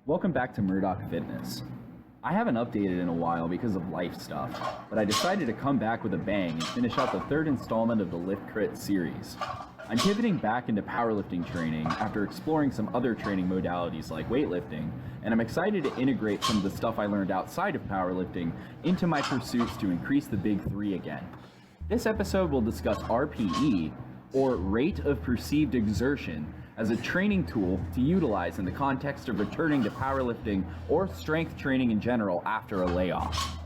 Welcome back to Murdoch Fitness. I haven't updated in a while because of life stuff, but I decided to come back with a bang and finish out the third installment of the LiftCrit series. I'm pivoting back into powerlifting training after exploring some other training modalities like weightlifting, and I'm excited to integrate some of the stuff I learned outside of powerlifting into my pursuits to increase the big three again. This episode will discuss RPE, or rate of perceived exertion, as a training tool to utilize in the context of returning to powerlifting or strength training in general after a layoff.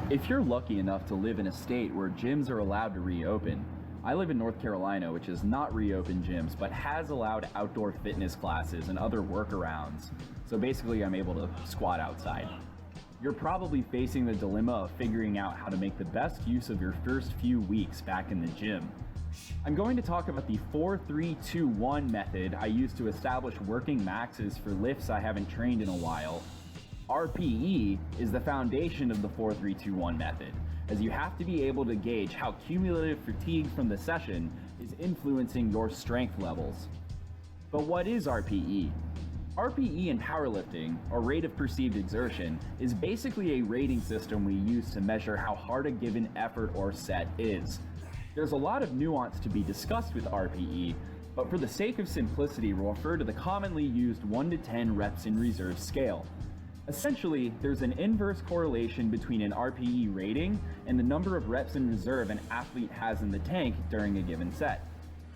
If you're lucky enough to live in a state where gyms are allowed to reopen, I live in North Carolina, which has not reopened gyms, but has allowed outdoor fitness classes and other workarounds. So basically I'm able to squat outside. You're probably facing the dilemma of figuring out how to make the best use of your first few weeks back in the gym. I'm going to talk about the 4-3-2-1 method I use to establish working maxes for lifts I haven't trained in a while. RPE is the foundation of the 4-3-2-1 method, as you have to be able to gauge how cumulative fatigue from the session is influencing your strength levels. But what is RPE? RPE in powerlifting, or rate of perceived exertion, is basically a rating system we use to measure how hard a given effort or set is. There's a lot of nuance to be discussed with RPE, but for the sake of simplicity, we'll refer to the commonly used 1 to 10 reps in reserve scale. Essentially, there's an inverse correlation between an RPE rating and the number of reps in reserve an athlete has in the tank during a given set.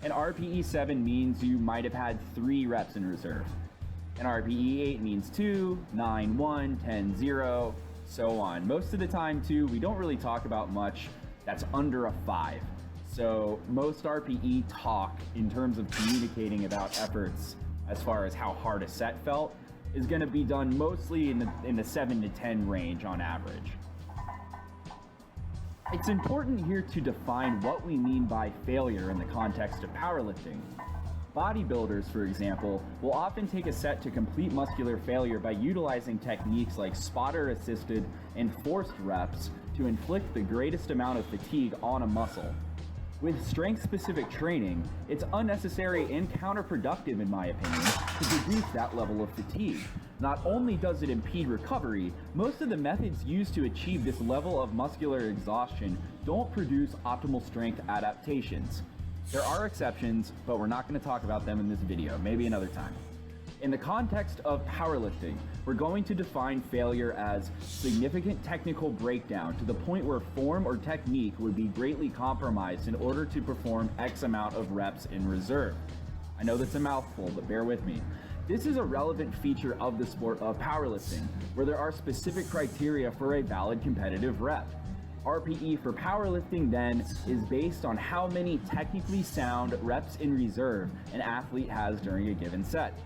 An RPE 7 means you might have had 3 reps in reserve. An RPE 8 means 2, 9, 1, 10, 0, so on. Most of the time too, we don't really talk about much that's under a 5. So most RPE talk in terms of communicating about efforts as far as how hard a set felt is going to be done mostly in the 7 to 10 range on average. It's important here to define what we mean by failure in the context of powerlifting. Bodybuilders, for example, will often take a set to complete muscular failure by utilizing techniques like spotter-assisted and forced reps to inflict the greatest amount of fatigue on a muscle. With strength-specific training, it's unnecessary and counterproductive, in my opinion, to produce that level of fatigue. Not only does it impede recovery, most of the methods used to achieve this level of muscular exhaustion don't produce optimal strength adaptations. There are exceptions, but we're not going to talk about them in this video, maybe another time. In the context of powerlifting, we're going to define failure as significant technical breakdown to the point where form or technique would be greatly compromised in order to perform X amount of reps in reserve. I know that's a mouthful, but bear with me. This is a relevant feature of the sport of powerlifting, where there are specific criteria for a valid competitive rep. RPE for powerlifting then is based on how many technically sound reps in reserve an athlete has during a given set.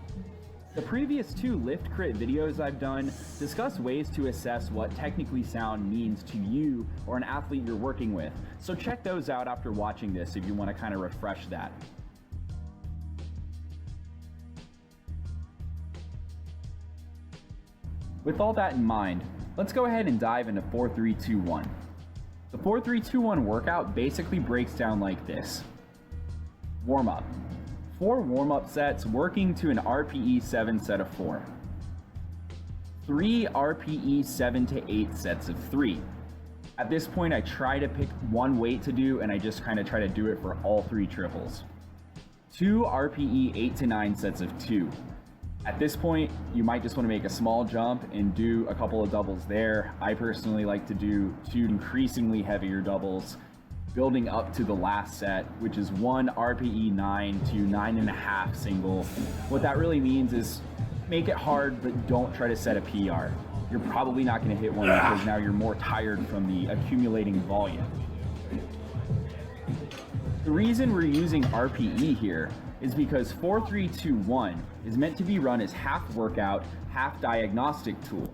The previous 2 LiftCrit videos I've done discuss ways to assess what technically sound means to you or an athlete you're working with, so check those out after watching this if you want to kind of refresh that. With all that in mind, let's go ahead and dive into 4-3-2-1. The 4-3-2-1 workout basically breaks down like this. Warm-up. 4 warm-up sets working to an RPE 7 set of 4. 3 RPE 7 to 8 sets of 3. At this point, I try to pick one weight to do, and I just kind of try to do it for all 3 triples. 2 RPE 8 to 9 sets of 2. At this point, you might just want to make a small jump and do a couple of doubles there. I personally like to do 2 increasingly heavier doubles, building up to the last set, which is 1 RPE 9 to 9.5 single. What that really means is make it hard, but don't try to set a PR. You're probably not going to hit one because now you're more tired from the accumulating volume. The reason we're using RPE here is because 4-3-2-1 is meant to be run as half workout, half diagnostic tool.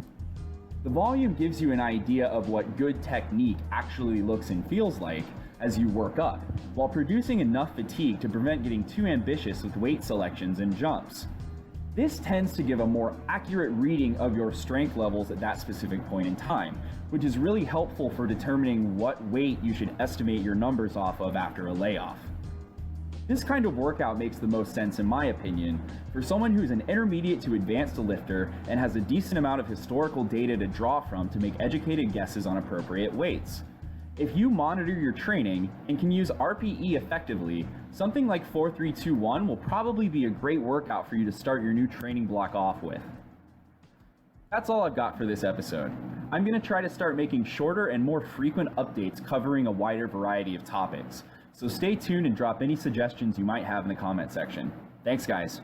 The volume gives you an idea of what good technique actually looks and feels like as you work up, while producing enough fatigue to prevent getting too ambitious with weight selections and jumps. This tends to give a more accurate reading of your strength levels at that specific point in time, which is really helpful for determining what weight you should estimate your numbers off of after a layoff. This kind of workout makes the most sense in my opinion for someone who's an intermediate to advanced lifter and has a decent amount of historical data to draw from to make educated guesses on appropriate weights. If you monitor your training and can use RPE effectively, something like 4-3-2-1 will probably be a great workout for you to start your new training block off with. That's all I've got for this episode. I'm going to try to start making shorter and more frequent updates covering a wider variety of topics. So stay tuned and drop any suggestions you might have in the comment section. Thanks, guys.